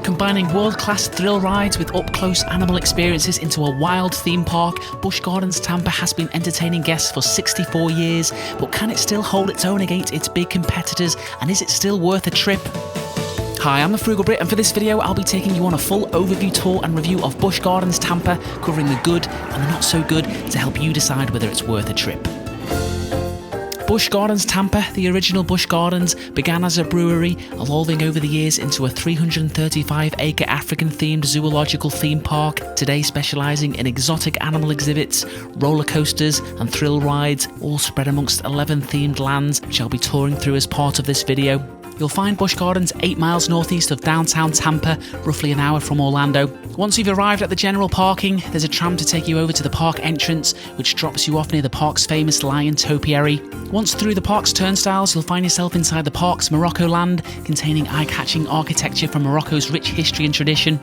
Combining world-class thrill rides with up-close animal experiences into a wild theme park, Busch Gardens Tampa has been entertaining guests for 64 years, but can it still hold its own against its big competitors, and is it still worth a trip? Hi, I'm the Frugal Brit, and for this video I'll be taking you on a full overview tour and review of Busch Gardens Tampa, covering the good and the not so good to help you decide whether it's worth a trip. Busch Gardens Tampa, the original Busch Gardens, began as a brewery, evolving over the years into a 335-acre African-themed zoological theme park, today specialising in exotic animal exhibits, roller coasters and thrill rides, all spread amongst 11 themed lands, which I'll be touring through as part of this video. You'll find Busch Gardens 8 miles northeast of downtown Tampa, roughly an hour from Orlando. Once you've arrived at the general parking, there's a tram to take you over to the park entrance, which drops you off near the park's famous lion topiary. Once through the park's turnstiles, you'll find yourself inside the park's Morocco land, containing eye-catching architecture from Morocco's rich history and tradition.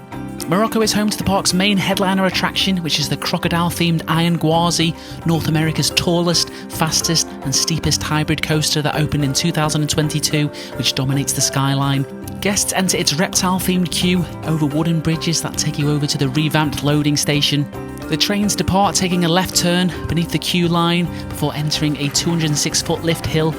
Morocco is home to the park's main headliner attraction, which is the crocodile-themed Iron Gwazi, North America's tallest, fastest and steepest hybrid coaster that opened in 2022, which dominates the skyline. Guests enter its reptile-themed queue over wooden bridges that take you over to the revamped loading station. The trains depart taking a left turn beneath the queue line before entering a 206-foot lift hill.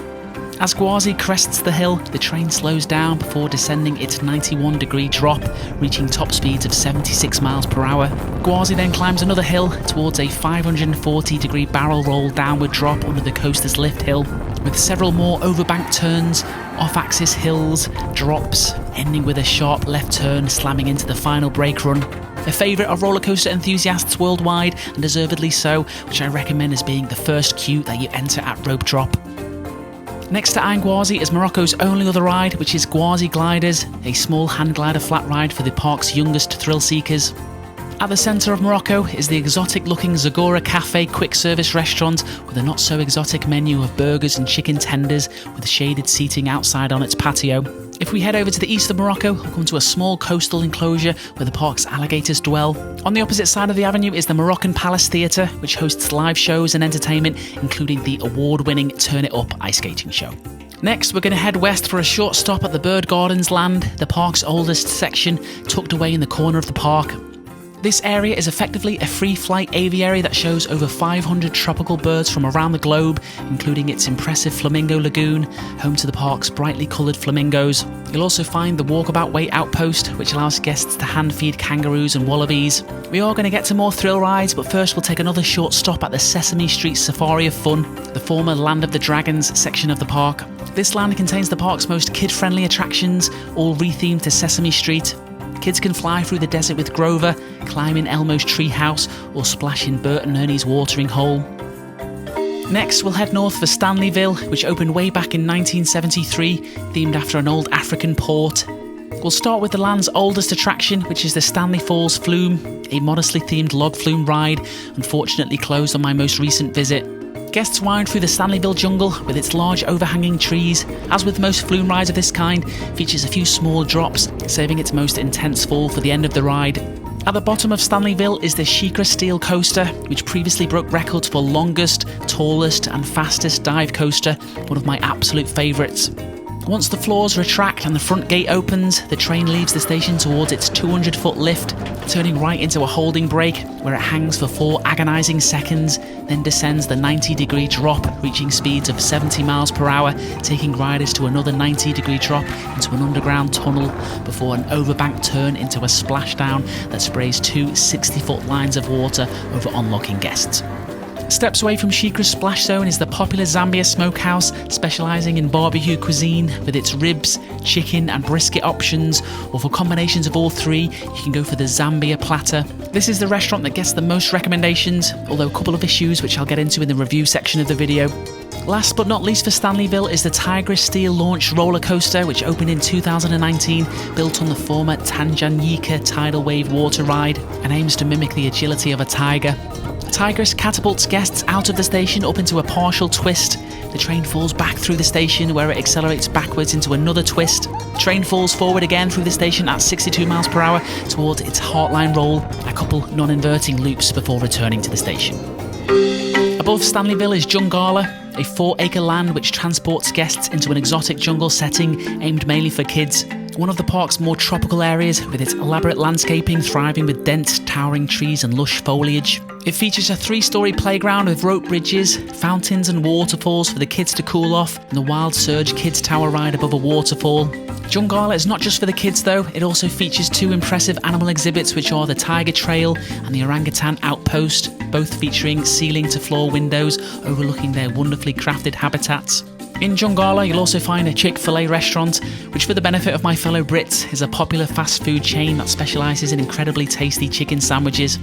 As Gwazi crests the hill, the train slows down before descending its 91-degree drop, reaching top speeds of 76 miles per hour. Gwazi then climbs another hill towards a 540-degree barrel roll downward drop under the coaster's lift hill, with several more overbank turns, off-axis hills, drops, ending with a sharp left turn slamming into the final brake run. A favourite of roller coaster enthusiasts worldwide, and deservedly so, which I recommend as being the first queue that you enter at rope drop. Next to Iron Gwazi is Morocco's only other ride, which is Gwazi Gliders, a small hand glider flat ride for the park's youngest thrill seekers. At the centre of Morocco is the exotic-looking Zagora Cafe quick-service restaurant with a not-so-exotic menu of burgers and chicken tenders with shaded seating outside on its patio. If we head over to the east of Morocco, we'll come to a small coastal enclosure where the park's alligators dwell. On the opposite side of the avenue is the Moroccan Palace Theatre, which hosts live shows and entertainment, including the award-winning Turn It Up ice skating show. Next, we're going to head west for a short stop at the Bird Gardens land, the park's oldest section, tucked away in the corner of the park. This area is effectively a free-flight aviary that shows over 500 tropical birds from around the globe, including its impressive Flamingo Lagoon, home to the park's brightly coloured flamingos. You'll also find the Walkabout Way outpost, which allows guests to hand-feed kangaroos and wallabies. We are going to get to more thrill rides, but first we'll take another short stop at the Sesame Street Safari of Fun, the former Land of the Dragons section of the park. This land contains the park's most kid-friendly attractions, all rethemed to Sesame Street. Kids can fly through the desert with Grover, climb in Elmo's treehouse, or splash in Bert and Ernie's watering hole. Next, we'll head north for Stanleyville, which opened way back in 1973, themed after an old African port. We'll start with the land's oldest attraction, which is the Stanley Falls Flume, a modestly themed log flume ride, unfortunately closed on my most recent visit. Guests wind through the Stanleyville jungle with its large overhanging trees. As with most flume rides of this kind, features a few small drops, saving its most intense fall for the end of the ride. At the bottom of Stanleyville is the Sheikra steel coaster, which previously broke records for longest, tallest and fastest dive coaster, one of my absolute favourites. Once the floors retract and the front gate opens, the train leaves the station towards its 200-foot lift, turning right into a holding brake, where it hangs for 4 agonising seconds, then descends the 90-degree drop, reaching speeds of 70 miles per hour, taking riders to another 90-degree drop into an underground tunnel, before an overbank turn into a splashdown that sprays 2 60-foot lines of water over onlooking guests. Steps away from Sheikra's splash zone is the popular Zambia Smokehouse, specialising in barbecue cuisine with its ribs, chicken and brisket options, or for combinations of all three, you can go for the Zambia platter. This is the restaurant that gets the most recommendations, although a couple of issues which I'll get into in the review section of the video. Last but not least for Stanleyville is the TIGRIS steel launch roller coaster, which opened in 2019, built on the former Tanganyika tidal wave water ride, and aims to mimic the agility of a tiger. Tigris catapults guests out of the station up into a partial twist. The train falls back through the station where it accelerates backwards into another twist. The train falls forward again through the station at 62 miles per hour towards its heartline roll, a couple non-inverting loops before returning to the station. Above Stanleyville is Jungala, a 4-acre land which transports guests into an exotic jungle setting aimed mainly for kids. one of the park's more tropical areas, with its elaborate landscaping thriving with dense, towering trees and lush foliage. It features a 3-story playground with rope bridges, fountains and waterfalls for the kids to cool off, and the Wild Surge Kids Tower ride above a waterfall. JUNGALA is not just for the kids though, it also features 2 impressive animal exhibits, which are the Tiger Trail and the Orangutan Outpost, both featuring ceiling-to-floor windows overlooking their wonderfully crafted habitats. In JUNGALA, you'll also find a CHICK-FIL-A restaurant, which for the benefit of my fellow Brits is a popular fast food chain that specialises in incredibly tasty chicken sandwiches.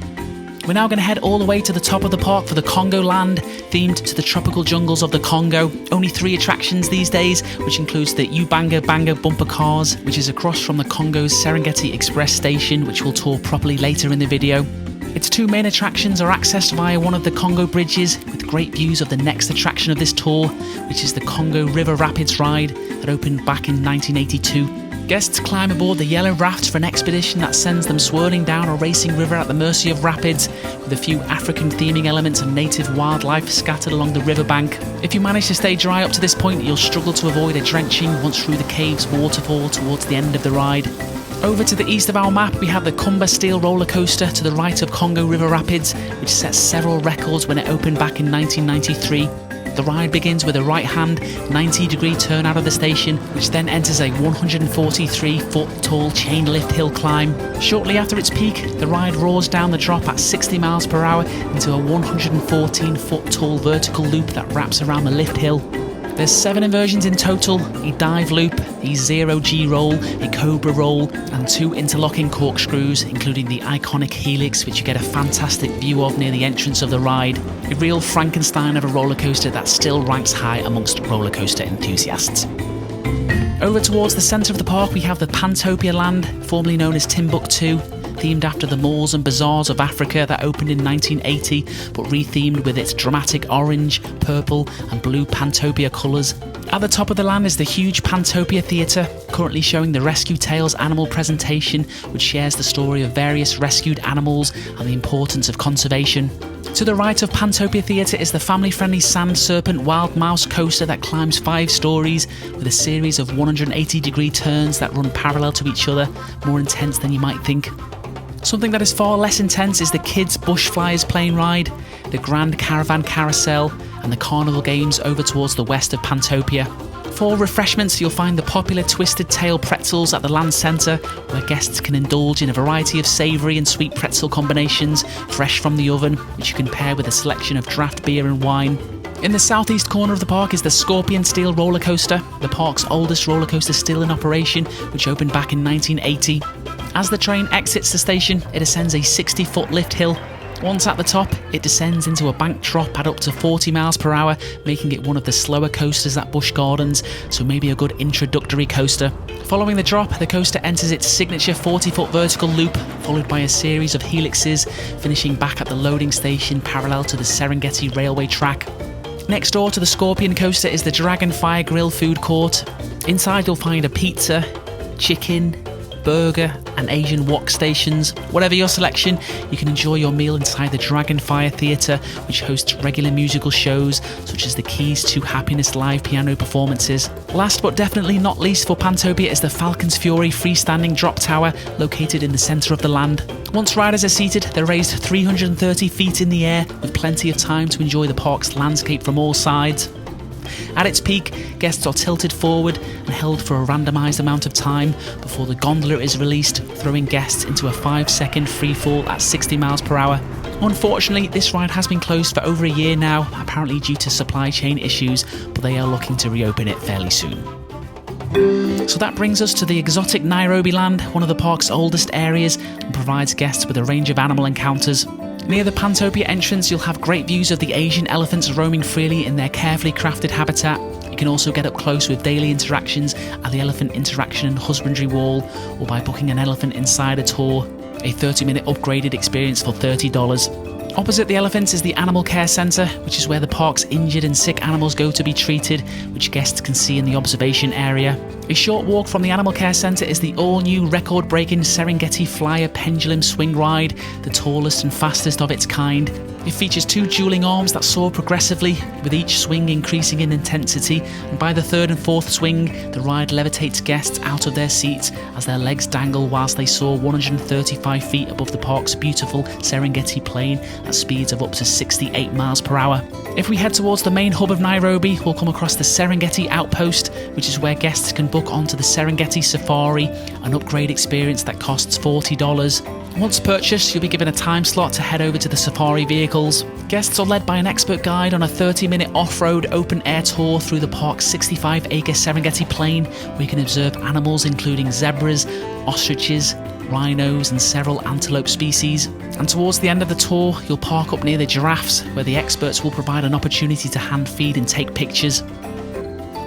We're now going to head all the way to the top of the park for the Congo land, themed to the tropical jungles of the Congo. Only 3 attractions these days, which includes the Ubanga Banga bumper cars, which is across from the Congo's Serengeti Express station, which we'll tour properly later in the video. Its 2 main attractions are accessed via one of the Congo bridges, with great views of the next attraction of this tour, which is the Congo River Rapids ride that opened back in 1982. Guests climb aboard the yellow raft for an expedition that sends them swirling down a racing river at the mercy of rapids, with a few African theming elements and native wildlife scattered along the riverbank. If you manage to stay dry up to this point, you'll struggle to avoid a drenching once through the cave's waterfall towards the end of the ride. Over to the east of our map, we have the Kumba steel roller coaster to the right of Congo River Rapids, which set several records when it opened back in 1993. The ride begins with a right-hand 90-degree turn out of the station, which then enters a 143-foot tall chain lift hill climb. Shortly after its peak, the ride roars down the drop at 60 miles per hour into a 114-foot tall vertical loop that wraps around the lift hill. There's 7 inversions in total: a dive loop, a 0G roll, a cobra roll, and 2 interlocking corkscrews, including the iconic helix, which you get a fantastic view of near the entrance of the ride. A real Frankenstein of a roller coaster that still ranks high amongst roller coaster enthusiasts. Over towards the centre of the park, we have the Pantopia land, formerly known as Timbuktu, themed after the malls and bazaars of Africa that opened in 1980, but rethemed with its dramatic orange, purple and blue Pantopia colours. At the top of the land is the huge Pantopia Theatre, currently showing the Rescue Tales animal presentation, which shares the story of various rescued animals and the importance of conservation. To the right of Pantopia Theatre is the family-friendly Sand Serpent Wild Mouse coaster that climbs 5 stories with a series of 180-degree turns that run parallel to each other, more intense than you might think. Something that is far less intense is the Kids Bush Flyers plane ride, the Grand Caravan Carousel, and the carnival games over towards the west of Pantopia. For refreshments, you'll find the popular Twisted Tail pretzels at the Land Centre, where guests can indulge in a variety of savoury and sweet pretzel combinations, fresh from the oven, which you can pair with a selection of draft beer and wine. In the southeast corner of the park is the Scorpion Steel roller coaster, the park's oldest roller coaster still in operation, which opened back in 1980. As the train exits the station, it ascends a 60-foot lift hill. Once at the top, it descends into a bank drop at up to 40 miles per hour, making it one of the slower coasters at Busch Gardens, so maybe a good introductory coaster. Following the drop, the coaster enters its signature 40-foot vertical loop, followed by a series of helixes, finishing back at the loading station parallel to the Serengeti railway track. Next door to the Scorpion coaster is the Dragon Fire Grill food court. Inside you'll find a pizza, chicken, burger and Asian wok stations. Whatever your selection, you can enjoy your meal inside the Dragon Fire Theatre, which hosts regular musical shows such as the Keys to Happiness live piano performances. Last but definitely not least for Pantopia is the Falcon's Fury freestanding drop tower located in the centre of the land. Once riders are seated, they're raised 330 feet in the air with plenty of time to enjoy the park's landscape from all sides. At its peak, guests are tilted forward and held for a randomised amount of time before the gondola is released, throwing guests into a 5-second freefall at 60 miles per hour. Unfortunately, this ride has been closed for over a year now, apparently due to supply chain issues, but they are looking to reopen it fairly soon. So that brings us to the exotic Nairobi land, one of the park's oldest areas, and provides guests with a range of animal encounters. Near the Pantopia entrance, you'll have great views of the Asian elephants roaming freely in their carefully crafted habitat. You can also get up close with daily interactions at the Elephant Interaction and Husbandry Wall, or by booking an Elephant Insider tour, a 30-minute upgraded experience for $30. Opposite the elephants is the Animal Care Centre, which is where the park's injured and sick animals go to be treated, which guests can see in the observation area. A short walk from the Animal Care Centre is the all-new record-breaking Serengeti Flyer pendulum swing ride, the tallest and fastest of its kind. It features 2 dueling arms that soar progressively, with each swing increasing in intensity, and by the 3rd and 4th swing, the ride levitates guests out of their seats as their legs dangle whilst they soar 135 feet above the park's beautiful Serengeti plain at speeds of up to 68 miles per hour. If we head towards the main hub of Nairobi, we'll come across the Serengeti Outpost, which is where guests can book onto the Serengeti Safari, an upgrade experience that costs $40. Once purchased, you'll be given a time slot to head over to the safari vehicles. Guests are led by an expert guide on a 30-minute off-road open-air tour through the park's 65-acre Serengeti plain, where you can observe animals including zebras, ostriches, rhinos and several antelope species. And towards the end of the tour, you'll park up near the giraffes, where the experts will provide an opportunity to hand feed and take pictures.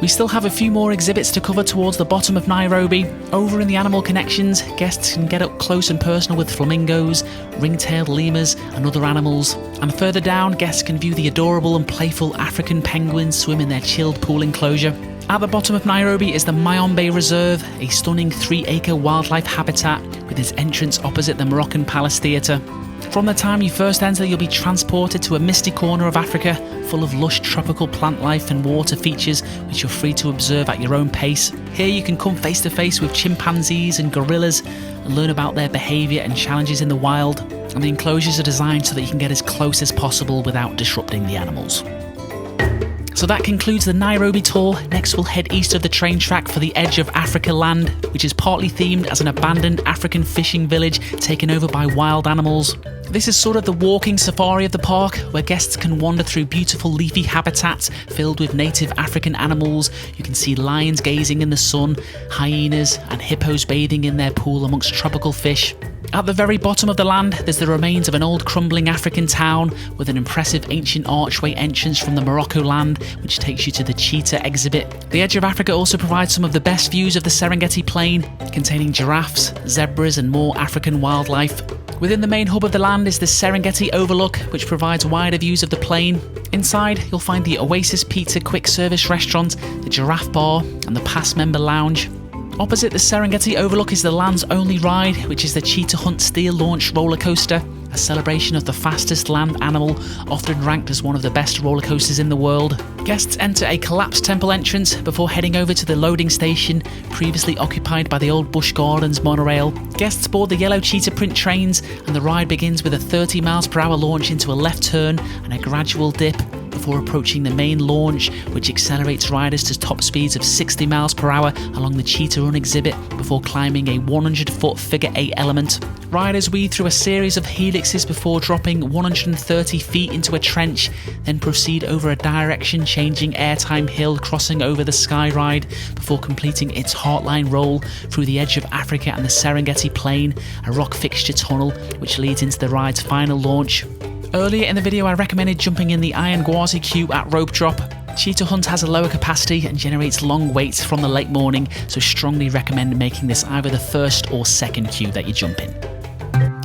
We still have a few more exhibits to cover towards the bottom of Nairobi. Over in the Animal Connections, guests can get up close and personal with flamingos, ring-tailed lemurs and other animals. And further down, guests can view the adorable and playful African penguins swim in their chilled pool enclosure. At the bottom of Nairobi is the MYOMBE Reserve, a stunning 3-acre wildlife habitat with its entrance opposite the Moroccan Palace Theatre. From the time you first enter, you'll be transported to a misty corner of Africa, full of lush tropical plant life and water features which you're free to observe at your own pace. Here you can come face to face with chimpanzees and gorillas and learn about their behaviour and challenges in the wild. And the enclosures are designed so that you can get as close as possible without disrupting the animals. So that concludes the Nairobi tour. Next we'll head east of the train track for the Edge of Africa land, which is partly themed as an abandoned African fishing village taken over by wild animals. This is sort of the walking safari of the park, where guests can wander through beautiful leafy habitats filled with native African animals. You can see lions gazing in the sun, hyenas and hippos bathing in their pool amongst tropical fish. At the very bottom of the land, there's the remains of an old crumbling African town with an impressive ancient archway entrance from the Morocco land, which takes you to the cheetah exhibit. The Edge of Africa also provides some of the best views of the Serengeti plain, containing giraffes, zebras and more African wildlife. Within the main hub of the land is the Serengeti Overlook, which provides wider views of the plain. Inside, you'll find the Oasis Pizza quick service restaurant, the Giraffe Bar and the Pass Member Lounge. Opposite the Serengeti Overlook is the land's only ride, which is the Cheetah Hunt steel launch roller coaster, a celebration of the fastest land animal, often ranked as one of the best roller coasters in the world. Guests enter a collapsed temple entrance before heading over to the loading station, previously occupied by the old Busch Gardens monorail. Guests board the yellow cheetah print trains, and the ride begins with a 30 miles per hour launch into a left turn and a gradual dip, before approaching the main launch, which accelerates riders to top speeds of 60 miles per hour along the Cheetah Run exhibit before climbing a 100-foot figure 8 element. Riders weave through a series of helixes before dropping 130 feet into a trench, then proceed over a direction-changing airtime hill crossing over the Sky Ride before completing its Heartline roll through the Edge of Africa and the Serengeti Plain, a rock fixture tunnel which leads into the ride's final launch. Earlier in the video I recommended jumping in the Iron Gwazi queue at rope drop. Cheetah Hunt has a lower capacity and generates long waits from the late morning, so strongly recommend making this either the first or second queue that you jump in.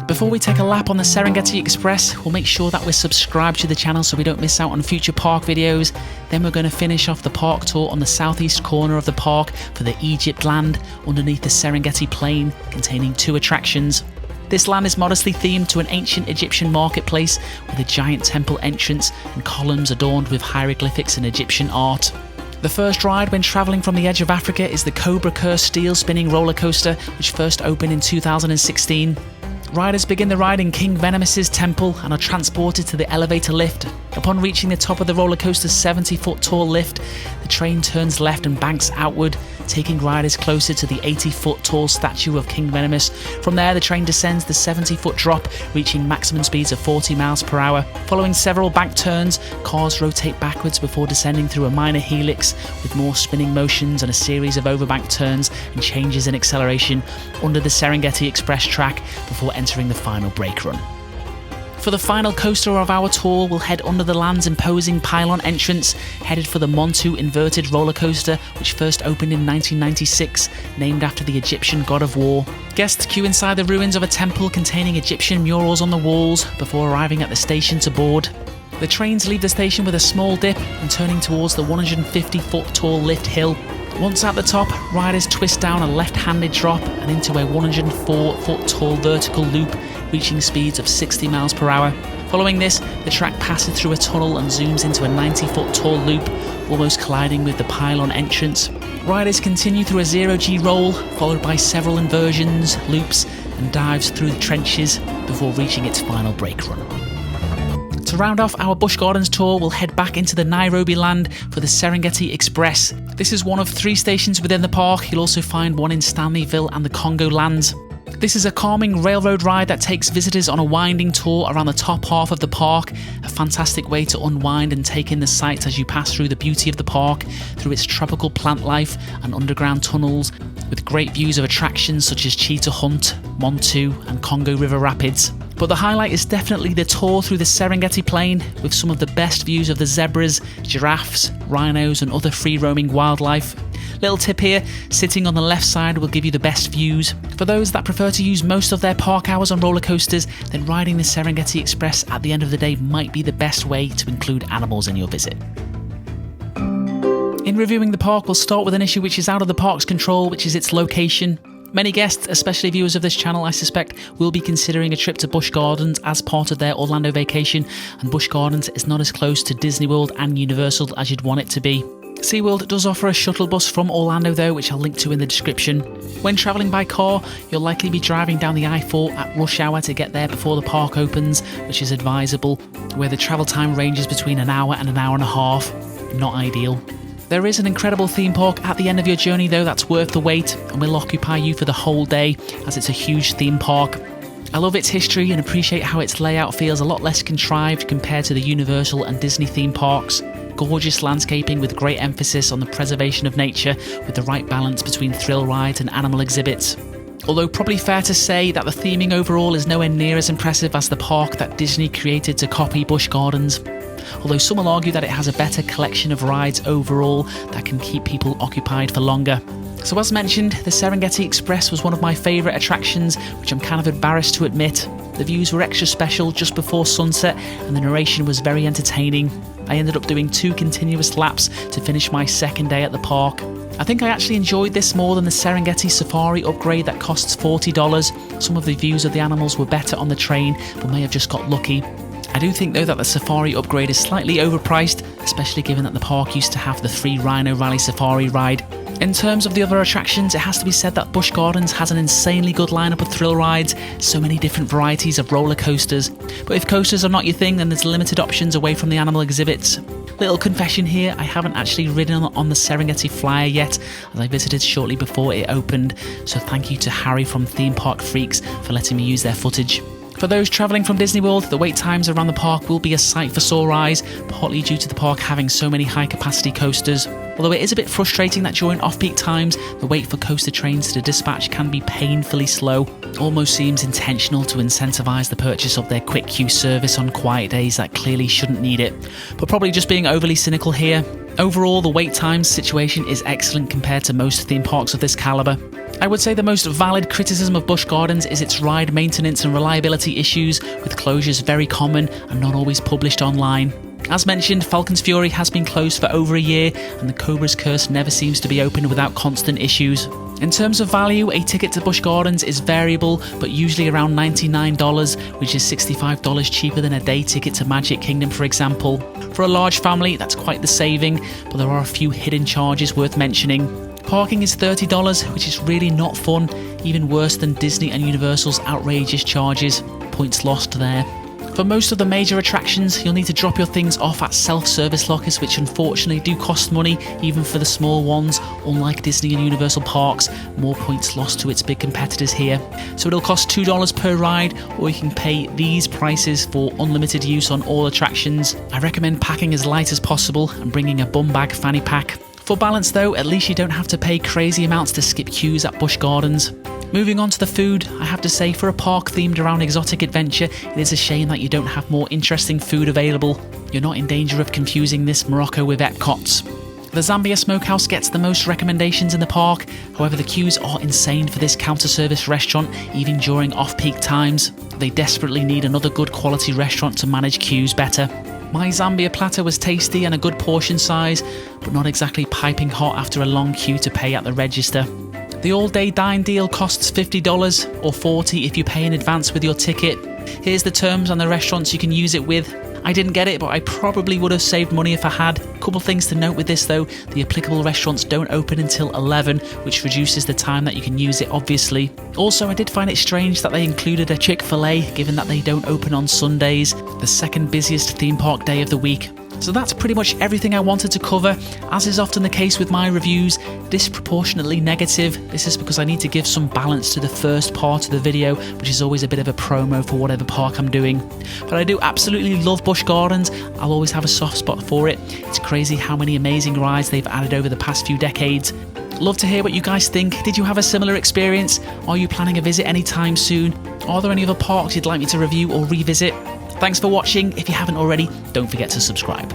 Before we take a lap on the Serengeti Express, we'll make sure that we're subscribed to the channel so we don't miss out on future park videos. Then we're going to finish off the park tour on the southeast corner of the park for the Egypt land underneath the Serengeti Plain, containing 2 attractions. This land is modestly themed to an ancient Egyptian marketplace with a giant temple entrance and columns adorned with hieroglyphics and Egyptian art. The first ride when travelling from the Edge of Africa is the COBRA steel spinning roller coaster, which first opened in 2016. Riders begin the ride in King Venomus's temple and are transported to the elevator lift. Upon reaching the top of the roller coaster's 70-foot tall lift, the train turns left and banks outward, taking riders closer to the 80-foot tall statue of King Venomus. From there, the train descends the 70-foot drop, reaching maximum speeds of 40 miles per hour. Following several bank turns, cars rotate backwards before descending through a minor helix, with more spinning motions and a series of overbank turns and changes in acceleration under the Serengeti Express track before entering the final brake run. For the final coaster of our tour, we'll head under the land's imposing pylon entrance, headed for the Montu inverted roller coaster, which first opened in 1996, named after the Egyptian god of war. Guests queue inside the ruins of a temple containing Egyptian murals on the walls before arriving at the station to board. The trains leave the station with a small dip and turning towards the 150-foot tall lift hill. Once at the top, riders twist down a left-handed drop and into a 104-foot tall vertical loop, reaching speeds of 60 miles per hour. Following this, the track passes through a tunnel and zooms into a 90-foot tall loop, almost colliding with the pylon entrance. Riders continue through a zero-G roll, followed by several inversions, loops, and dives through the trenches before reaching its final brake run. To round off our Busch Gardens tour, we'll head back into the Nairobi land for the Serengeti Express. This is one of 3 stations within the park. You'll also find one in Stanleyville and the Congo lands. This is a calming railroad ride that takes visitors on a winding tour around the top half of the park, a fantastic way to unwind and take in the sights as you pass through the beauty of the park, through its tropical plant life and underground tunnels, with great views of attractions such as Cheetah Hunt, Montu and Congo River Rapids. But the highlight is definitely the tour through the Serengeti Plain, with some of the best views of the zebras, giraffes, rhinos and other free-roaming wildlife. Little tip here, sitting on the left side will give you the best views. For those that prefer to use most of their park hours on roller coasters, then riding the Serengeti Express at the end of the day might be the best way to include animals in your visit. In reviewing the park, we'll start with an issue which is out of the park's control, which is its location. Many guests, especially viewers of this channel, I suspect, will be considering a trip to Busch Gardens as part of their Orlando vacation, and Busch Gardens is not as close to Disney World and Universal as you'd want it to be. SeaWorld does offer a shuttle bus from Orlando though, which I'll link to in the description. When travelling by car, you'll likely be driving down the I-4 at rush hour to get there before the park opens, which is advisable, where the travel time ranges between an hour and an hour and a half. Not ideal. There is an incredible theme park at the end of your journey though that's worth the wait, and will occupy you for the whole day, as it's a huge theme park. I love its history and appreciate how its layout feels a lot less contrived compared to the Universal and Disney theme parks. Gorgeous landscaping with great emphasis on the preservation of nature, with the right balance between thrill rides and animal exhibits. Although probably fair to say that the theming overall is nowhere near as impressive as the park that Disney created to copy Busch Gardens. Although some will argue that it has a better collection of rides overall that can keep people occupied for longer. So as mentioned, the Serengeti Express was one of my favourite attractions, which I'm kind of embarrassed to admit. The views were extra special just before sunset and the narration was very entertaining. I ended up doing 2 continuous laps to finish my second day at the park. I think I actually enjoyed this more than the Serengeti Safari upgrade that costs $40. Some of the views of the animals were better on the train, but may have just got lucky. I do think though that the Safari upgrade is slightly overpriced, especially given that the park used to have the free Rhino Rally Safari ride. In terms of the other attractions, it has to be said that Busch Gardens has an insanely good lineup of thrill rides, so many different varieties of roller coasters. But if coasters are not your thing, then there's limited options away from the animal exhibits. Little confession here, I haven't actually ridden on the Serengeti Flyer yet, as I visited shortly before it opened, so thank you to Harry from Theme Park Freaks for letting me use their footage. For those travelling from Disney World, the wait times around the park will be a sight for sore eyes, partly due to the park having so many high-capacity coasters. Although it is a bit frustrating that during off-peak times, the wait for coaster trains to dispatch can be painfully slow. Almost seems intentional to incentivise the purchase of their quick queue service on quiet days that clearly shouldn't need it. But probably just being overly cynical here. Overall, the wait times situation is excellent compared to most theme parks of this calibre. I would say the most valid criticism of Busch Gardens is its ride maintenance and reliability issues, with closures very common and not always published online. As mentioned, Falcon's Fury has been closed for over a year, and the Cobra's Curse never seems to be opened without constant issues. In terms of value, a ticket to Busch Gardens is variable, but usually around $99, which is $65 cheaper than a day ticket to Magic Kingdom, for example. For a large family, that's quite the saving, but there are a few hidden charges worth mentioning. Parking is $30, which is really not fun, even worse than Disney and Universal's outrageous charges. Points lost there. For most of the major attractions, you'll need to drop your things off at self-service lockers, which unfortunately do cost money, even for the small ones. Unlike Disney and Universal parks, more points lost to its big competitors here. So it'll cost $2 per ride, or you can pay these prices for unlimited use on all attractions. I recommend packing as light as possible and bringing a bum bag fanny pack. For balance though, at least you don't have to pay crazy amounts to skip queues at Busch Gardens. Moving on to the food, I have to say for a park themed around exotic adventure, it is a shame that you don't have more interesting food available. You're not in danger of confusing this Morrocco with Epcot's. The Zambia Smokehouse gets the most recommendations in the park, however the queues are insane for this counter-service restaurant even during off-peak times. They desperately need another good quality restaurant to manage queues better. My Zambia platter was tasty and a good portion size, but not exactly piping hot after a long queue to pay at the register. The all-day dine deal costs $50 or $40 if you pay in advance with your ticket. Here's the terms on the restaurants you can use it with. I didn't get it, but I probably would have saved money if I had. Couple things to note with this though, the applicable restaurants don't open until 11, which reduces the time that you can use it obviously. Also, I did find it strange that they included a Chick-fil-A, given that they don't open on Sundays, the second busiest theme park day of the week. So that's pretty much everything I wanted to cover. As is often the case with my reviews, disproportionately negative. This is because I need to give some balance to the first part of the video, which is always a bit of a promo for whatever park I'm doing. But I do absolutely love Busch Gardens. I'll always have a soft spot for it. It's crazy how many amazing rides they've added over the past few decades. Love to hear what you guys think. Did you have a similar experience? Are you planning a visit anytime soon? Are there any other parks you'd like me to review or revisit? Thanks for watching. If you haven't already, don't forget to subscribe.